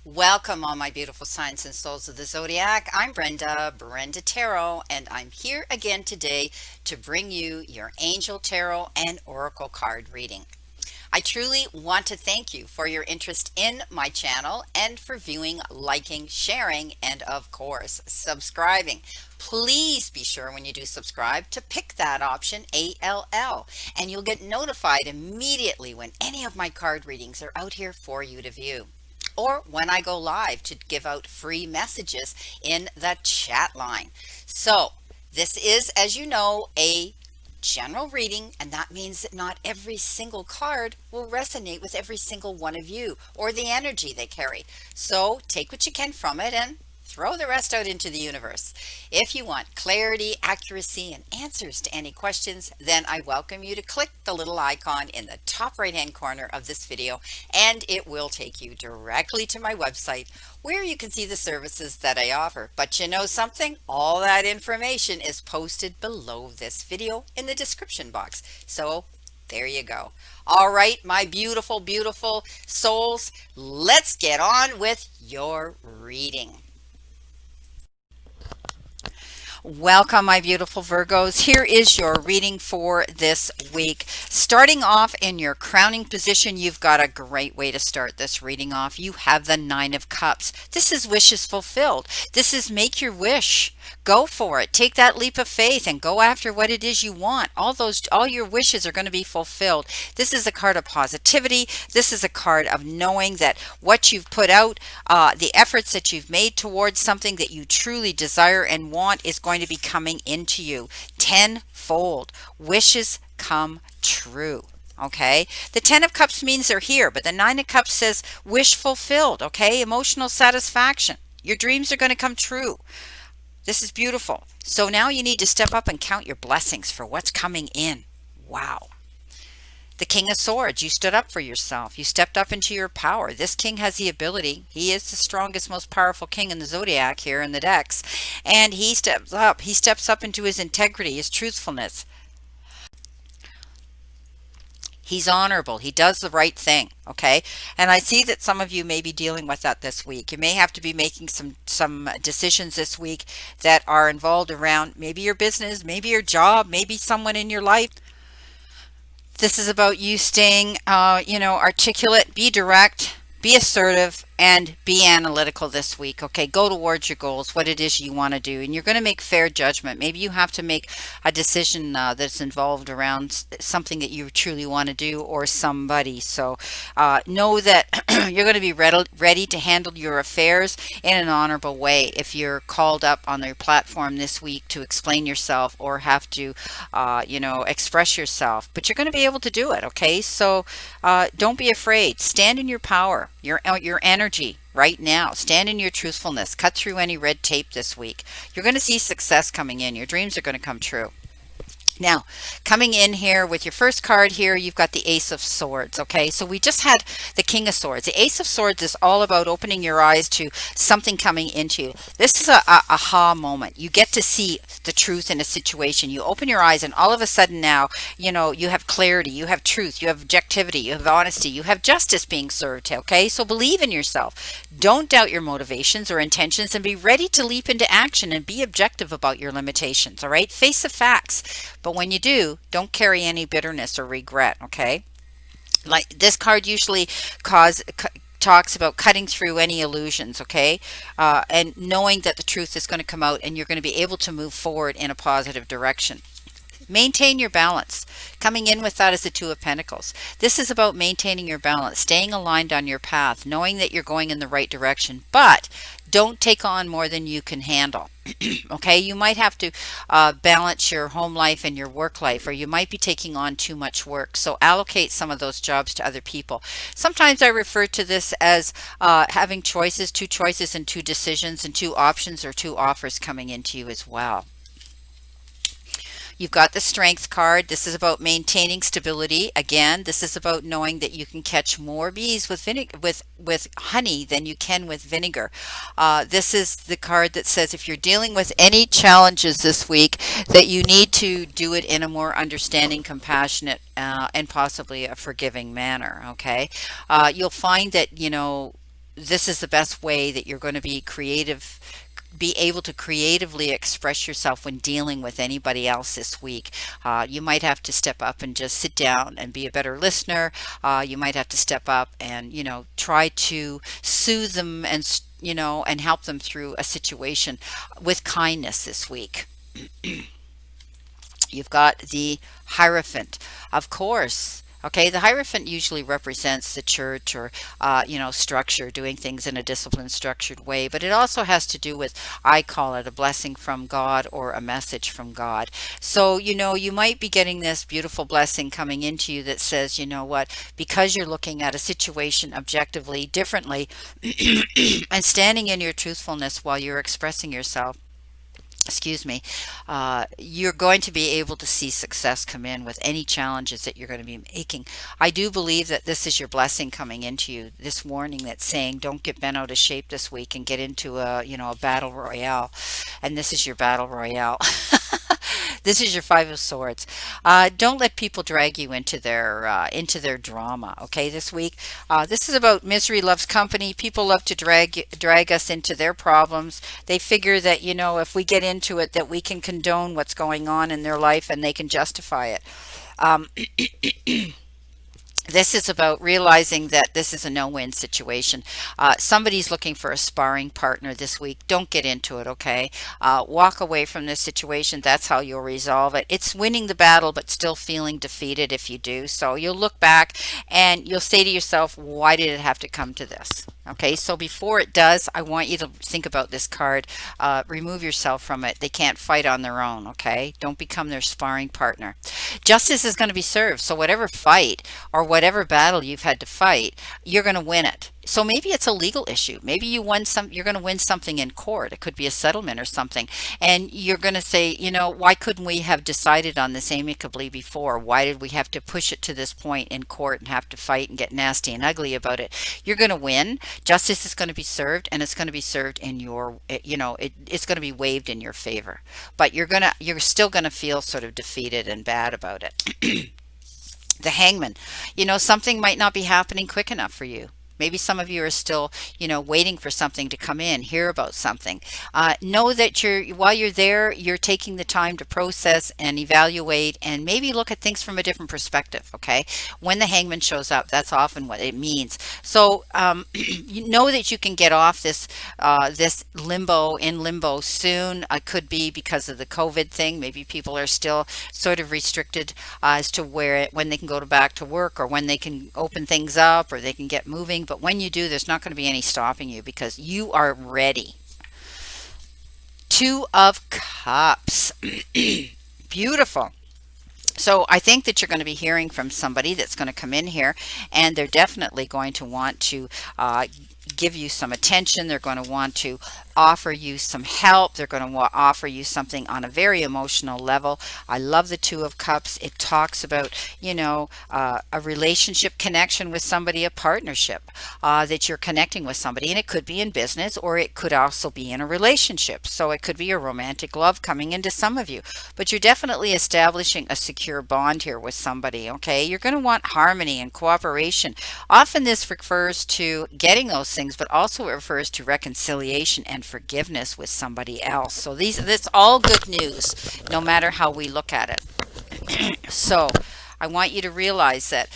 Welcome, all my beautiful signs and souls of the zodiac. I'm Brenda Tarot, and I'm here again today to bring you your angel tarot and oracle card reading. I truly want to thank you for your interest in my channel and for viewing, liking, sharing, and of course, subscribing. Please be sure when you do subscribe to pick that option ALL, and you'll get notified immediately when any of my card readings are out here for you to view, or when I go live to give out free messages in the chat line. So, this is, as you know, a general reading, and that means that not every single card will resonate with every single one of you or the energy they carry. So, take what you can from it and throw the rest out into the universe. If you want clarity, accuracy, and answers to any questions, then I welcome you to click the little icon in the top right hand corner of this video, and it will take you directly to my website where you can see the services that I offer. But you know something? All that information is posted below this video in the description box. So there you go. All right, my beautiful, beautiful souls, let's get on with your reading. Welcome, my beautiful Virgos. Here is your reading for this week. Starting off in your crowning position, you've got a great way to start this reading off. You have the Nine of Cups. This is wishes fulfilled. This is make your wish. Go for it. Take that leap of faith and go after what it is you want. All your wishes are going to be fulfilled. This is a card of positivity. This is a card of knowing that what you've put out, the efforts that you've made towards something that you truly desire and want is going to be coming into you tenfold. Wishes come true. Okay, the Ten of Cups means they're here, but the Nine of Cups says wish fulfilled. Okay, emotional satisfaction. Your dreams are going to come true. This is beautiful. So now you need to step up and count your blessings for what's coming in. Wow. The King of Swords, you stood up for yourself. You stepped up into your power. This king has the ability. He is the strongest, most powerful king in the zodiac here in the decks. And he steps up. He steps up into his integrity, his truthfulness. He's honorable. He does the right thing. Okay. And I see that some of you may be dealing with that this week. You may have to be making some decisions this week that are involved around maybe your business, maybe your job, maybe someone in your life. This is about you staying, articulate, be direct, be assertive, and be analytical this week. Okay, go towards your goals, what it is you want to do, and you're going to make fair judgment. Maybe you have to make a decision that's involved around something that you truly want to do or somebody. So know that you're going to be ready to handle your affairs in an honorable way if you're called up on their platform this week to explain yourself or have to, express yourself. But you're going to be able to do it. Okay, so don't be afraid. Stand in your power, your energy right now. Stand in your truthfulness. Cut through any red tape this week. You're going to see success coming in. Your dreams are going to come true. Now, coming in here with your first card here, you've got the Ace of Swords. Okay, so we just had the King of Swords. The Ace of Swords is all about opening your eyes to something coming into you. This is a aha moment. You get to see the truth in a situation. You open your eyes and all of a sudden now, you have clarity, you have truth, you have objectivity, you have honesty, you have justice being served. Okay, so believe in yourself. Don't doubt your motivations or intentions and be ready to leap into action and be objective about your limitations. All right, face the facts. But when you do, don't carry any bitterness or regret, okay? Like this card usually talks about cutting through any illusions, okay? And knowing that the truth is going to come out and you're going to be able to move forward in a positive direction. Maintain your balance. Coming in with that is the Two of Pentacles. This is about maintaining your balance, staying aligned on your path, knowing that you're going in the right direction, but don't take on more than you can handle. Okay, you might have to balance your home life and your work life, or you might be taking on too much work. So allocate some of those jobs to other people. Sometimes I refer to this as having choices, two choices and two decisions and two options or two offers coming into you as well. You've got the Strength card. This is about maintaining stability. Again, this is about knowing that you can catch more bees with honey than you can with vinegar. This is the card that says if you're dealing with any challenges this week, that you need to do it in a more understanding, compassionate, and possibly a forgiving manner. Okay, you'll find that this is the best way that you're going to be able to creatively express yourself when dealing with anybody else this week. You might have to step up and just sit down and be a better listener. You might have to step up and, try to soothe them and, and help them through a situation with kindness this week. You've got the Hierophant, of course. Okay, the Hierophant usually represents the church or, structure, doing things in a disciplined, structured way. But it also has to do with, I call it a blessing from God or a message from God. So, you might be getting this beautiful blessing coming into you that says, you know what, because you're looking at a situation objectively differently and standing in your truthfulness while you're expressing yourself, excuse me, you're going to be able to see success come in with any challenges that you're going to be making. I do believe that this is your blessing coming into you, this warning that's saying don't get bent out of shape this week and get into a battle royale. And this is your battle royale. This is your Five of Swords. Don't let people drag you into their drama. Okay, this week, this is about misery loves company. People love to drag us into their problems. They figure that if we get into it, that we can condone what's going on in their life and they can justify it. Um, This is about realizing that this is a no-win situation. Somebody's looking for a sparring partner this week. Don't get into it, okay? Walk away from this situation. That's how you'll resolve it. It's winning the battle, but still feeling defeated if you do. So you'll look back and you'll say to yourself, why did it have to come to this? Okay, so before it does, I want you to think about this card. Remove yourself from it. They can't fight on their own, okay? Don't become their sparring partner. Justice is going to be served. So whatever fight or whatever battle you've had to fight, you're going to win it. So maybe it's a legal issue. Maybe you're going to win something in court. It could be a settlement or something. And you're going to say, why couldn't we have decided on this amicably before? Why did we have to push it to this point in court and have to fight and get nasty and ugly about it? You're going to win. Justice is going to be served, and it's going to be served in it's going to be waived in your favor. But you're still going to feel sort of defeated and bad about it. The Hangman, something might not be happening quick enough for you. Maybe some of you are still, waiting for something to come in, hear about something. Know that while you're there, you're taking the time to process and evaluate and maybe look at things from a different perspective, okay? When the Hangman shows up, that's often what it means. So you know that you can get off this limbo soon. It could be because of the COVID thing. Maybe people are still sort of restricted as to when they can go back to work or when they can open things up or they can get moving. But when you do, there's not going to be any stopping you because you are ready. Two of Cups. Beautiful. So I think that you're going to be hearing from somebody that's going to come in here, and they're definitely going to want to give you some attention. They're going to want to offer you some help. They're going to offer you something on a very emotional level. I love the Two of Cups. It talks about, a relationship connection with somebody, a partnership that you're connecting with somebody. And it could be in business or it could also be in a relationship. So it could be a romantic love coming into some of you. But you're definitely establishing a secure bond here with somebody, okay? You're going to want harmony and cooperation. Often this refers to getting those things, but also it refers to reconciliation and forgiveness with somebody else. So this all good news, no matter how we look at it. So I want you to realize that,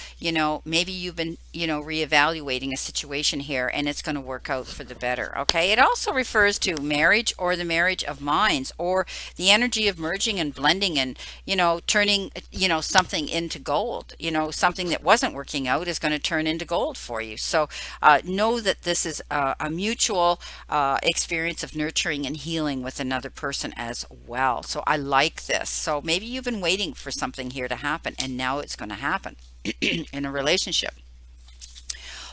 maybe you've been, reevaluating a situation here and it's going to work out for the better. Okay. It also refers to marriage or the marriage of minds or the energy of merging and blending and, turning, something into gold. Something that wasn't working out is going to turn into gold for you. So know that this is a mutual experience of nurturing and healing with another person as well. So I like this. So maybe you've been waiting for something here to happen and now it's going to happen in a relationship.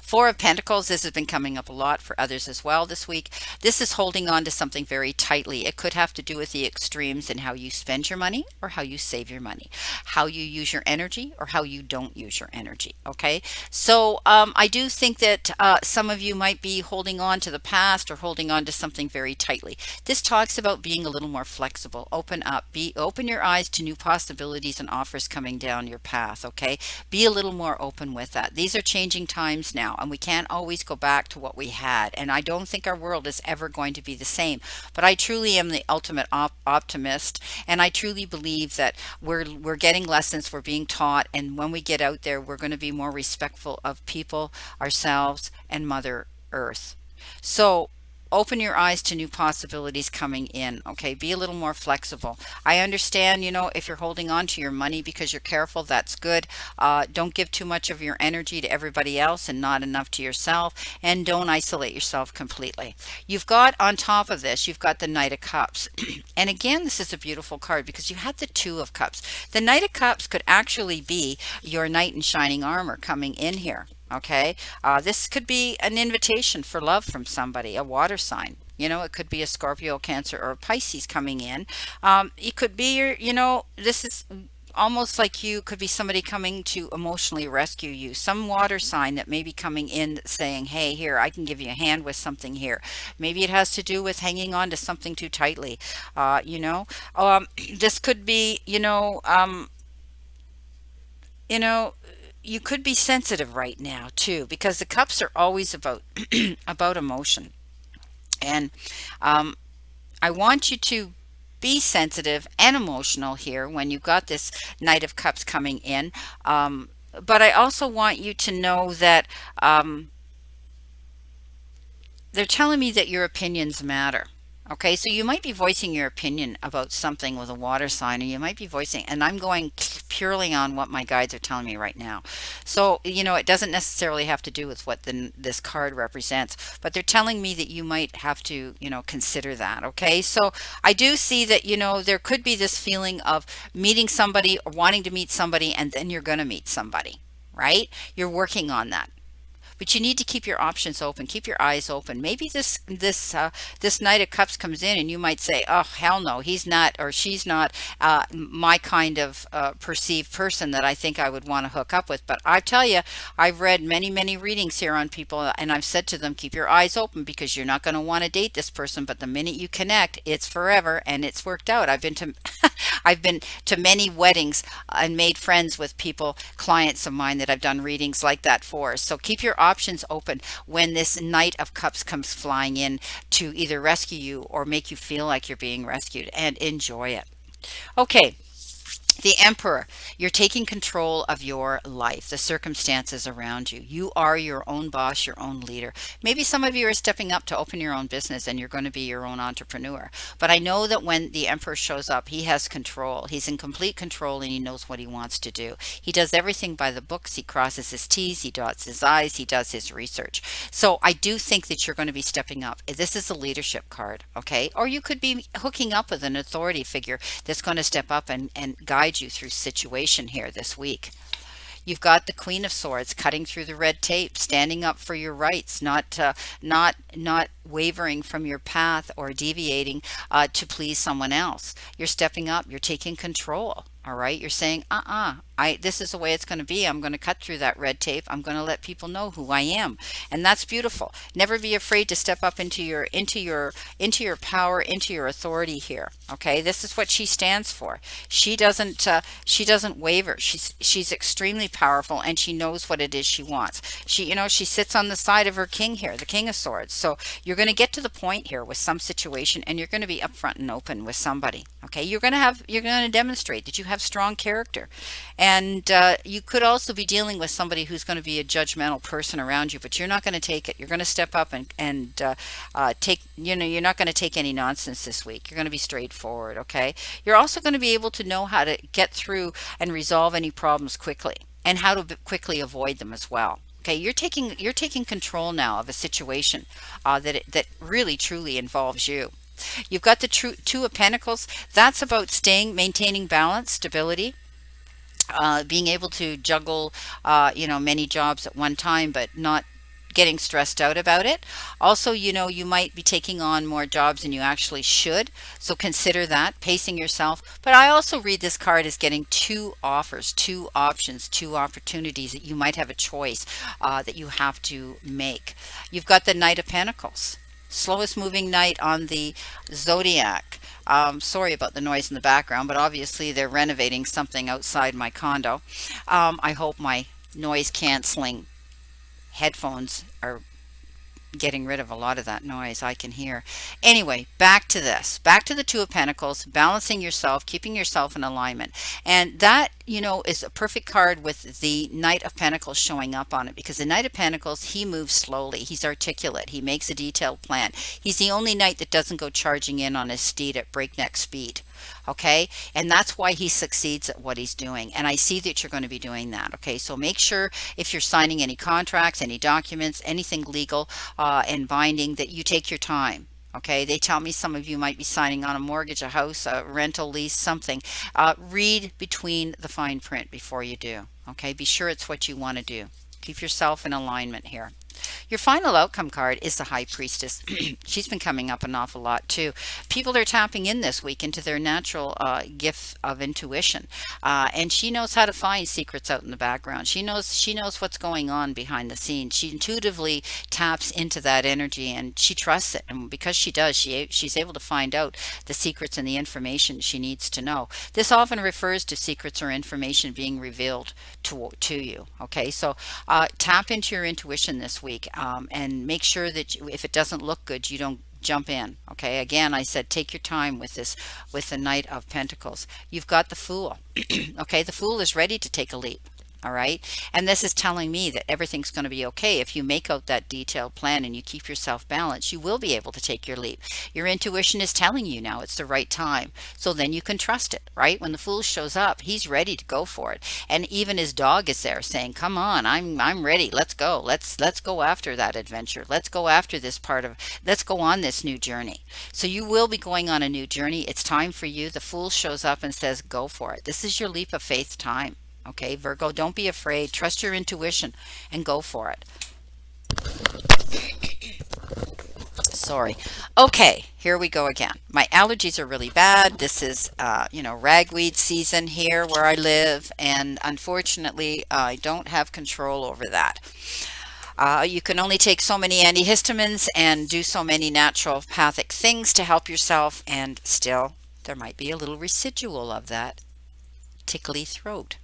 Four of Pentacles, this has been coming up a lot for others as well this week. This is holding on to something very tightly. It could have to do with the extremes in how you spend your money or how you save your money, how you use your energy or how you don't use your energy. Okay, so I do think that some of you might be holding on to the past or holding on to something very tightly. This talks about being a little more flexible, open up, open your eyes to new possibilities and offers coming down your path. Okay, be a little more open with that. These are changing times now. and we can't always go back to what we had. And I don't think our world is ever going to be the same. But I truly am the ultimate optimist, and I truly believe that we're getting lessons, we're being taught, and when we get out there, we're going to be more respectful of people, ourselves, and Mother Earth. So open your eyes to new possibilities coming in. Okay, be a little more flexible. I understand, if you're holding on to your money because you're careful, that's good. Don't give too much of your energy to everybody else and not enough to yourself, and don't isolate yourself completely. You've got on top of this, you've got the Knight of Cups. And again, this is a beautiful card because you had the Two of Cups. The Knight of Cups could actually be your knight in shining armor coming in here. Okay, this could be an invitation for love from somebody, a water sign. It could be a Scorpio, Cancer, or a Pisces coming in. It could be this is almost like you could be somebody coming to emotionally rescue you. Some water sign that may be coming in saying, hey, here, I can give you a hand with something here. Maybe it has to do with hanging on to something too tightly. Uh, you know, this could be, you know you could be sensitive right now too, because the cups are always about about emotion. And um, I want you to be sensitive and emotional here when you've got this Knight of Cups coming in. But I also want you to know that they're telling me that your opinions matter. Okay, so you might be voicing your opinion about something with a water sign, or you might be voicing, and I'm going purely on what my guides are telling me right now. So, it doesn't necessarily have to do with what this card represents, but they're telling me that you might have to, consider that. Okay, so I do see that, there could be this feeling of meeting somebody or wanting to meet somebody, and then you're going to meet somebody, right? You're working on that, but you need to keep your options open, keep your eyes open. Maybe this Knight of Cups comes in and you might say, oh hell no, he's not or she's not my kind of perceived person that I think I would want to hook up with. But I tell you, I've read many readings here on people, and I've said to them, keep your eyes open, because you're not going to want to date this person, but the minute you connect, it's forever. And it's worked out. I've been to I've been to many weddings and made friends with people, clients of mine that I've done readings like that for. So keep your options open when this Knight of Cups comes flying in to either rescue you or make you feel like you're being rescued, and enjoy it. Okay. The Emperor, you're taking control of your life, the circumstances around you. You are your own boss, your own leader. Maybe some of you are stepping up to open your own business and you're going to be your own entrepreneur. But I know that when the Emperor shows up, he has control. He's in complete control, and he knows what he wants to do. He does everything by the books. He crosses his T's, he dots his I's, he does his research. So I do think that you're going to be stepping up. This is a leadership card, okay? Or you could be hooking up with an authority figure that's going to step up and guide you through situation here this week. You've got the Queen of Swords cutting through the red tape, standing up for your rights, not wavering from your path or deviating to please someone else. You're stepping up. You're taking control. All right. You're saying, this is the way it's going to be. I'm going to cut through that red tape. I'm going to let people know who I am. And that's beautiful. Never be afraid to step up into your power, into your authority here. Okay. This is what she stands for. She doesn't waver. She's extremely powerful, and she knows what it is she wants. She sits on the side of her king here, the King of Swords. So you're going to get to the point here with some situation, and you're going to be upfront and open with somebody. Okay. You're going to demonstrate that you have strong character. And you could also be dealing with somebody who's going to be a judgmental person around you, but you're not going to take it. You're going to step up and take, you're not going to take any nonsense this week. You're going to be straightforward, okay? You're also going to be able to know how to get through and resolve any problems quickly, and how to quickly avoid them as well. Okay, you're taking control now of a situation that really truly involves you. You've got the Two of Pentacles. That's about maintaining balance, stability, being able to juggle, many jobs at one time, but not getting stressed out about it. Also, you might be taking on more jobs than you actually should. So consider that, pacing yourself. But I also read this card as getting two offers, two options, two opportunities that you might have a choice that you have to make. You've got the Knight of Pentacles. Slowest moving knight on the zodiac. Sorry about the noise in the background, but obviously they're renovating something outside my condo. I hope my noise canceling headphones are getting rid of a lot of that noise I can hear. Anyway, back to this. Back to the Two of Pentacles, balancing yourself, keeping yourself in alignment. And that, is a perfect card with the Knight of Pentacles showing up on it, because the Knight of Pentacles, he moves slowly. He's articulate. He makes a detailed plan. He's the only knight that doesn't go charging in on his steed at breakneck speed. Okay. And that's why he succeeds at what he's doing. And I see that you're going to be doing that. Okay. So make sure if you're signing any contracts, any documents, anything legal and binding, that you take your time. Okay, they tell me some of you might be signing on a mortgage, a house, a rental lease, something. Read between the fine print before you do. Okay, be sure it's what you want to do. Keep yourself in alignment here. Your final outcome card is the High Priestess. She's been coming up an awful lot too. People are tapping in this week into their natural gift of intuition, and she knows how to find secrets out in the background. She knows what's going on behind the scenes. She intuitively taps into that energy, and she trusts it. And because she does, she's able to find out the secrets and the information she needs to know. This often refers to secrets or information being revealed to you. Okay, so tap into your intuition this week, and make sure that if it doesn't look good, you don't jump in. Okay, again, I said take your time with this, with the Knight of Pentacles. You've got the Fool. Okay, the Fool is ready to take a leap. All right. And this is telling me that everything's going to be okay. If you make out that detailed plan and you keep yourself balanced, you will be able to take your leap. Your intuition is telling you now it's the right time. So then you can trust it, right? When the Fool shows up, he's ready to go for it. And even his dog is there saying, come on, I'm ready. Let's go. Let's go after that adventure. Let's go after let's go on this new journey. So you will be going on a new journey. It's time for you. The Fool shows up and says, go for it. This is your leap of faith time. Okay, Virgo, don't be afraid. Trust your intuition and go for it. Sorry. Okay, here we go again. My allergies are really bad. This is, ragweed season here where I live, and unfortunately, I don't have control over that. You can only take so many antihistamines and do so many naturopathic things to help yourself, and still, there might be a little residual of that tickly throat.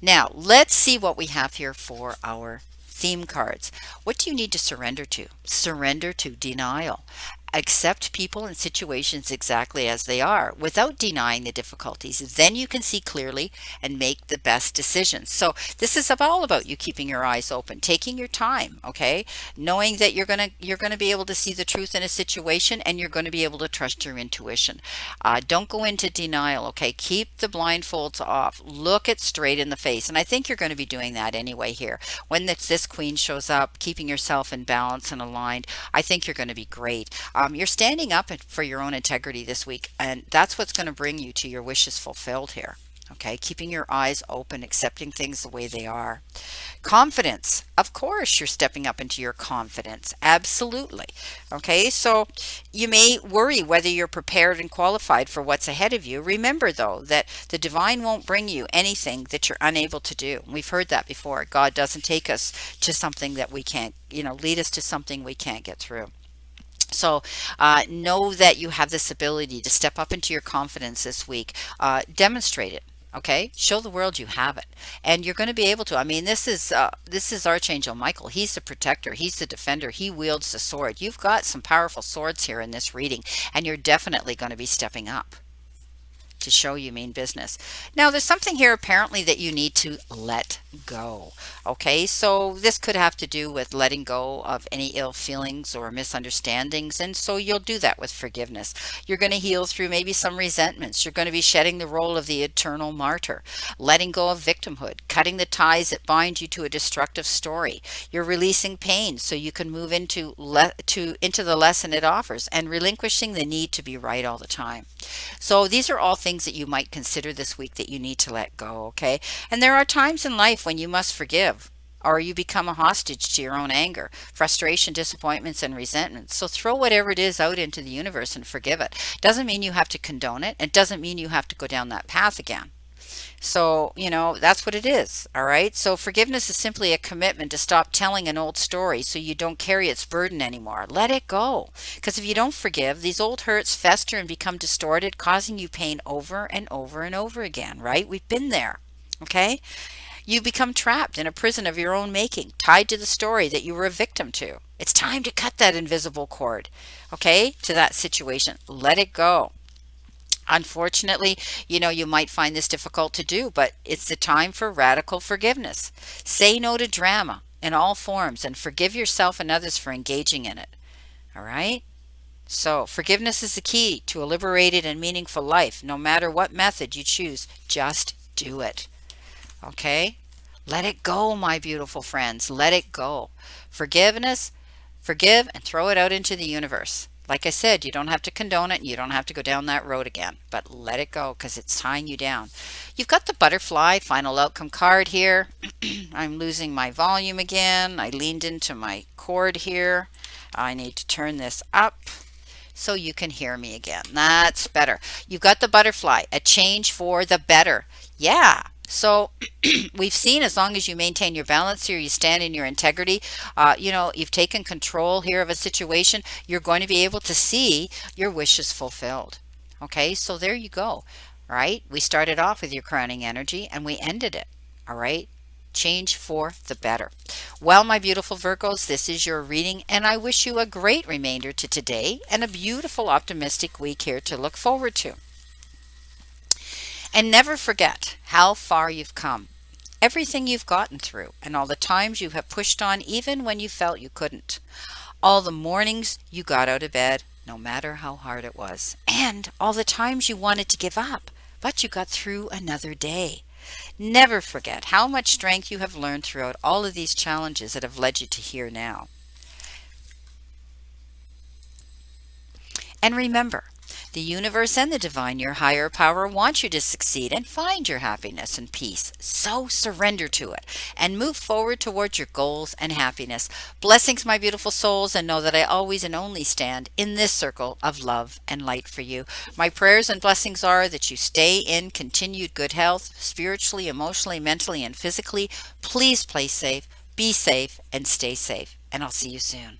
Now, let's see what we have here for our theme cards. What do you need to surrender to? Surrender to denial. Accept people and situations exactly as they are without denying the difficulties. Then you can see clearly and make the best decisions. So this is all about you keeping your eyes open, taking your time, okay? Knowing that you're gonna be able to see the truth in a situation, and you're going to be able to trust your intuition. Don't go into denial, okay? Keep the blindfolds off. Look it straight in the face. And I think you're going to be doing that anyway here. When this Queen shows up, keeping yourself in balance and aligned, I think you're going to be great. You're standing up for your own integrity this week, and that's what's going to bring you to your wishes fulfilled here. Okay, keeping your eyes open, accepting things the way they are. Confidence. Of course, you're stepping up into your confidence. Absolutely. Okay, so you may worry whether you're prepared and qualified for what's ahead of you. Remember, though, that the divine won't bring you anything that you're unable to do. We've heard that before. God doesn't take us to something that we can't, lead us to something we can't get through. So know that you have this ability to step up into your confidence this week. Demonstrate it. Okay, show the world you have it, and you're going to be able to. I mean, this is Archangel Michael. He's the protector. He's the defender. He wields the sword. You've got some powerful swords here in this reading, and you're definitely going to be stepping up to show you mean business. Now, there's something here apparently that you need to let go. Okay, so this could have to do with letting go of any ill feelings or misunderstandings, and so you'll do that with forgiveness. You're going to heal through maybe some resentments. You're going to be shedding the role of the eternal martyr, letting go of victimhood, cutting the ties that bind you to a destructive story. You're releasing pain so you can move into the lesson it offers, and relinquishing the need to be right all the time. So these are all things that you might consider this week that you need to let go, okay? And there are times in life when you must forgive, or you become a hostage to your own anger, frustration, disappointments, and resentments. So throw whatever it is out into the universe and forgive it. Doesn't mean you have to condone it. It doesn't mean you have to go down that path again. So, that's what it is. All right. So forgiveness is simply a commitment to stop telling an old story so you don't carry its burden anymore. Let it go. Because if you don't forgive, these old hurts fester and become distorted, causing you pain over and over and over again, right? We've been there. Okay. You become trapped in a prison of your own making, tied to the story that you were a victim to. It's time to cut that invisible cord, okay, to that situation. Let it go. Unfortunately, you might find this difficult to do, but it's the time for radical forgiveness. Say no to drama in all forms and forgive yourself and others for engaging in it. All right? So, forgiveness is the key to a liberated and meaningful life. No matter what method you choose, just do it. Okay? Let it go, my beautiful friends. Let it go. Forgiveness, forgive and throw it out into the universe. Like I said, you don't have to condone it. You don't have to go down that road again, but let it go because it's tying you down. You've got the butterfly final outcome card here. I'm losing my volume again. I leaned into my cord here. I need to turn this up so you can hear me again. That's better. You've got the butterfly, a change for the better. Yeah. So we've seen as long as you maintain your balance here, you stand in your integrity, you've taken control here of a situation, you're going to be able to see your wishes fulfilled. Okay, so there you go. Right? We started off with your crowning energy and we ended it. All right. Change for the better. Well, my beautiful Virgos, this is your reading, and I wish you a great remainder to today and a beautiful, optimistic week here to look forward to. And never forget how far you've come, everything you've gotten through, and all the times you have pushed on even when you felt you couldn't. All the mornings you got out of bed, no matter how hard it was, and all the times you wanted to give up, but you got through another day. Never forget how much strength you have learned throughout all of these challenges that have led you to here now. And remember, the universe and the divine, your higher power, want you to succeed and find your happiness and peace. So surrender to it and move forward towards your goals and happiness. Blessings, my beautiful souls, and know that I always and only stand in this circle of love and light for you. My prayers and blessings are that you stay in continued good health, spiritually, emotionally, mentally, and physically. Please play safe, be safe, and stay safe. And I'll see you soon.